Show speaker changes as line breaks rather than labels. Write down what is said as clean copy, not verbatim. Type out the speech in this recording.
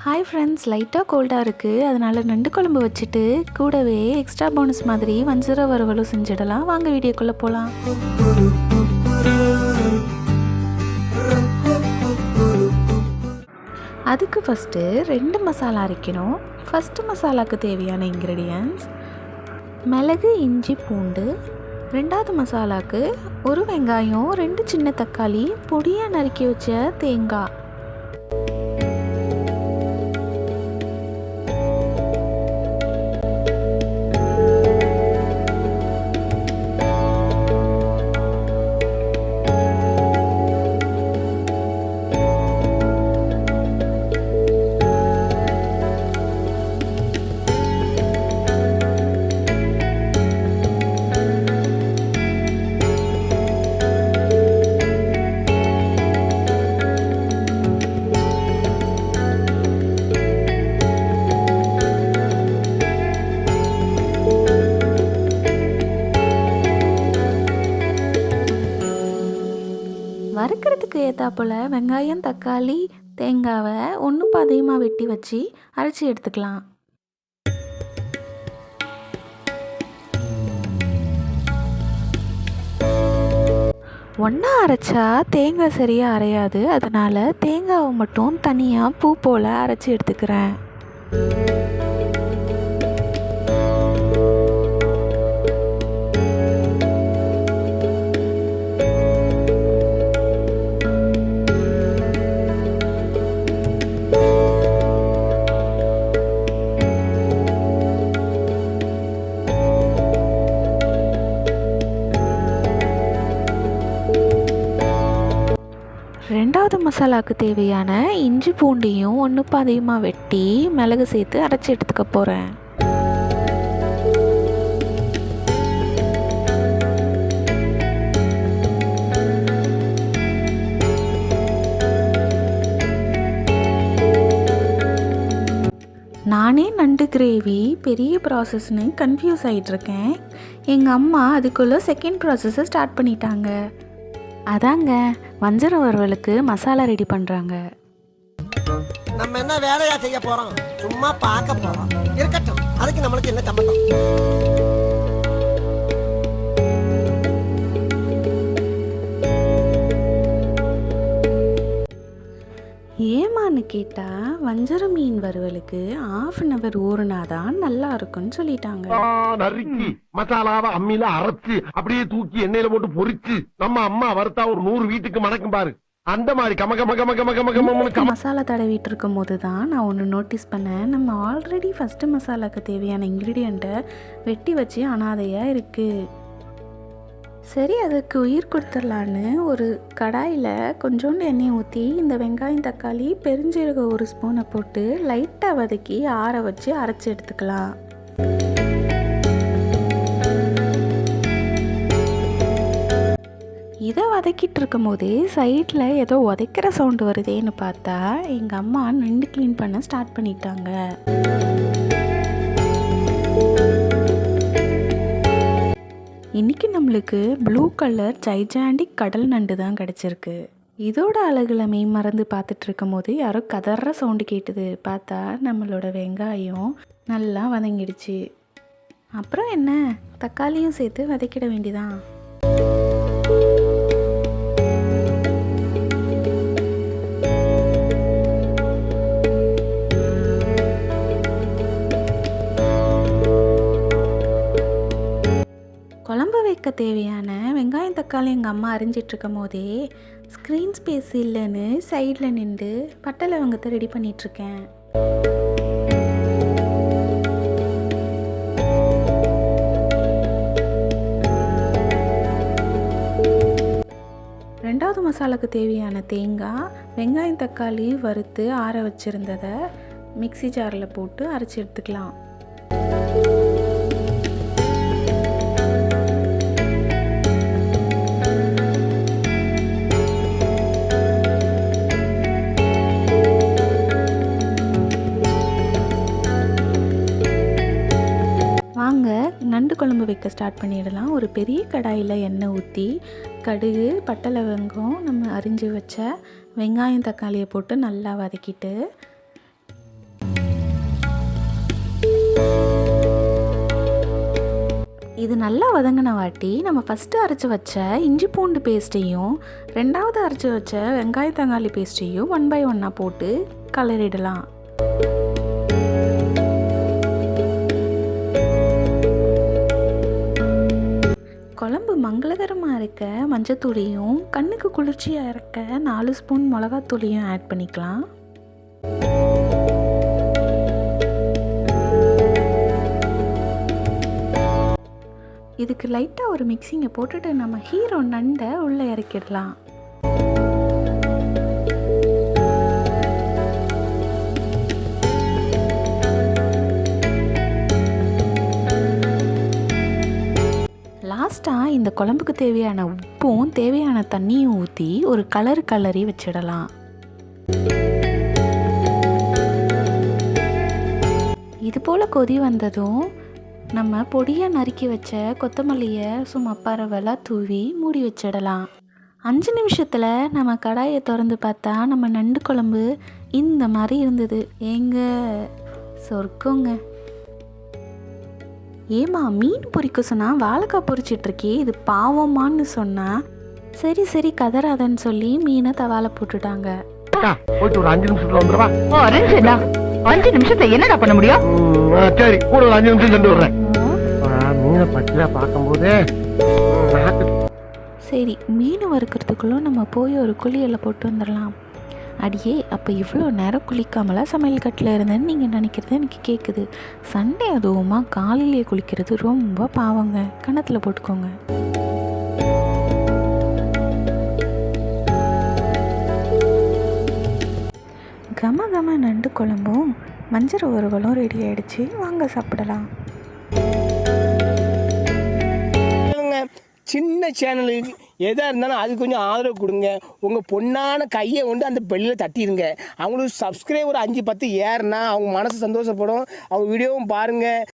Hi friends, லைட்டாக கோல்டாக இருக்குது. அதனால் நண்டு குழம்பு வச்சுட்டு கூடவே எக்ஸ்ட்ரா போனஸ் மாதிரி வஞ்சர வறுவலும் செஞ்சிடலாம். வாங்க வீடியோக்குள்ளே போகலாம். அதுக்கு ஃபஸ்ட்டு 2 மசாலா அரைக்கணும். ஃபஸ்ட்டு மசாலாவுக்கு தேவையான இன்க்ரீடியன்ட்ஸ் மிளகு, இஞ்சி, பூண்டு. 2வது மசாலாவுக்கு 1 வெங்காயம், 2 சின்ன தக்காளி, பொடியாக நறுக்கி வச்ச தேங்காய். வறுக்கிறதுக்கு ஏற்றாப்புல வெங்காயம், தக்காளி, தேங்காவை ஒன்று பாதியமாக வெட்டி வச்சு அரைச்சி எடுத்துக்கலாம். ஒன்றா அரைச்சா தேங்காய் சரியாக அரையாது. அதனால் தேங்காவை மட்டும் தனியாக பூ போல் அரைச்சி எடுத்துக்கிறேன். ரெண்டாவது மசாலாவுக்கு தேவையான இஞ்சி, பூண்டையும் ஒன்று பாதியமாக வெட்டி மிளகு சேர்த்து அரைச்சி எடுத்துக்க போகிறேன். நானே நண்டு கிரேவி பெரிய ப்ராசஸ்னு கன்ஃபியூஸ் ஆகிட்டுருக்கேன். எங்கள் அம்மா அதுக்குள்ளே செகண்ட் ப்ராசஸை ஸ்டார்ட் பண்ணிட்டாங்க. அதாங்க வஞ்சர வறுவலுக்கு மசாலா ரெடி பண்ணுறாங்க.
நம்ம என்ன வேலையா செய்ய போகிறோம்? சும்மா பார்க்க போகிறோம். இருக்கட்டும், அதுக்கு நம்மளுக்கு என்ன சம்பந்தம்?
ஏமான்னு கேட்டால் வஞ்சர மீன் வறுவலுக்கு 1/2 hour ஊறுனாதான் நல்லா இருக்குன்னு சொல்லிட்டாங்க.
நறுக்கி மசாலாவை அம்மியில அரைச்சு அப்படியே தூக்கி எண்ணெயில போட்டு பொரிச்சு நம்ம அம்மா வறுத்தா ஒரு 100 வீட்டுக்கு மணக்கும் பாரு. அந்த மாதிரி
மசாலா தடவிட்டு இருக்கும் போது தான் நான் ஒன்று நோட்டீஸ் பண்ணேன். நம்ம ஆல்ரெடி ஃபஸ்ட்டு மசாலாவுக்கு தேவையான இன்க்ரீடியண்ட்டை வெட்டி வச்சு அனாதையாக இருக்குது. சரி, அதுக்கு உயிர் கொடுத்துடலான்னு ஒரு கடாயில் கொஞ்சோண்டு எண்ணெய் ஊற்றி இந்த வெங்காயம், தக்காளி, பெருஞ்சீரகம் 1 ஸ்பூனை போட்டு லைட்டாக வதக்கி ஆற வச்சு அரைச்சி எடுத்துக்கலாம். இதை வதக்கிட்டு இருக்கும் போதே சைடில் ஏதோ உதைக்கிற சவுண்டு வருதேன்னு பார்த்தா எங்கள் அம்மா நண்டு க்ளீன் பண்ண ஸ்டார்ட் பண்ணிட்டாங்க. இன்றைக்கி நம்மளுக்கு ப்ளூ கலர் ஜைஜாண்டிக் கடல் நண்டு தான் கிடச்சிருக்கு. இதோட அழகில் மெய் மறந்து பார்த்துட்டு இருக்கும் போது யாரோ கதற சவுண்டு கேட்டுது. பார்த்தா நம்மளோட வெங்காயம் நல்லா வதங்கிடுச்சு. அப்புறம் என்ன, தக்காளியும் சேர்த்து வதக்கிட வேண்டியதான். குழம்பு வைக்க தேவையான வெங்காயம், தக்காளி எங்கள் அம்மா அரிஞ்சிட்ருக்கும் போதே ஸ்க்ரீன் ஸ்பேஸ் இல்லைன்னு சைடில் நின்று பட்டை லவங்கத்தை ரெடி பண்ணிகிட்ருக்கேன். ரெண்டாவது மசாலாவுக்கு தேவையான தேங்காய், வெங்காயம், தக்காளி வறுத்து ஆற வச்சுருந்ததை மிக்ஸி ஜாரில் போட்டு அரைச்சி எடுத்துக்கலாம். நண்டு குழம்பு வைக்க ஸ்டார்ட் பண்ணிடலாம். ஒரு பெரிய கடாயில் எண்ணெய் ஊற்றி கடுகு, பட்டை லவங்கம், நம்ம அரிஞ்சு வச்ச வெங்காயம், தக்காளியை போட்டு நல்லா வதக்கிட்டு இது நல்லா வதங்கின வாட்டி நம்ம ஃபஸ்ட்டு அரைச்சி வச்ச இஞ்சி பூண்டு பேஸ்ட்டையும் ரெண்டாவது அரைச்சி வச்ச வெங்காய தக்காளி பேஸ்ட்டையும் 1 by 1 போட்டு கலரிடலாம். குழம்பு மங்களகரமாக இருக்க மஞ்சத்தூளையும் கண்ணுக்கு குளிர்ச்சியாக இருக்க 4 ஸ்பூன் மிளகாத்தூளையும் ஆட் பண்ணிக்கலாம். இதுக்கு லைட்டாக ஒரு மிக்சிங்கை போட்டுட்டு நம்ம ஹீரோ நண்டை உள்ளே இறக்கிடலாம். லாஸ்ட்டாக இந்த குழம்புக்கு தேவையான உப்பும் தேவையான தண்ணியும் ஊற்றி ஒரு கலரி வச்சிடலாம். இது போல் கொதி வந்ததும் நம்ம பொடியாக நறுக்கி வச்ச கொத்தமல்லியை சும்மா பரவலாக தூவி மூடி வச்சிடலாம். 5 நிமிஷத்தில் நம்ம கடாயை திறந்து பார்த்தா நம்ம நண்டு குழம்பு இந்த மாதிரி இருந்தது. ஏங்க சொர்க்கங்க. ஏமா மீன் பொரிக்க சொன்னால் வாழைக்காய் பொரிச்சிட்ருக்கே, இது பாவமான்னு சொன்னால் சரி கதறாதன்னு சொல்லி மீனை தவால போட்டுட்டாங்க.
போயிட்டு ஒரு 5 நிமிஷத்துல வந்துருவா.
5 நிமிஷத்தை என்னடா பண்ண முடியும்?
சரி, கூட ஒரு 5 நிமிஷம் சென்று விடுறேன். மீனை பச்சையா பார்க்கும்போது
சரி, மீன் வறுக்கிறதுக்குள்ளே நம்ம போய் ஒரு குளியலை போட்டு வந்துடலாம். அடியே, அப்போ இவ்வளோ நேரம் குளிக்காமலாம் சமையல் கட்டில் இருந்தேன்னு நீங்கள் நினைக்கிறது எனக்கு கேட்குது. சண்டே அதுவுமா காலையிலேயே குளிக்கிறது ரொம்ப பாவங்க, கணத்தில் போட்டுக்கோங்க. கம நண்டு குழம்பும் மஞ்சள் வறுவலும் ரெடி ஆகிடுச்சு. வாங்க சாப்பிடலாம்.
சின்ன சேனலுக்கு எதாக இருந்தாலும் அது கொஞ்சம் ஆதரவு கொடுங்க. உங்கள் பொண்ணான கையை கொண்டு அந்த பெல்லில் தட்டிடுங்க. அவங்களுக்கு சப்ஸ்கிரைபர் 5-10 ஏறுனா அவங்க மனசு சந்தோஷப்படும். அவங்க வீடியோவும் பாருங்கள்.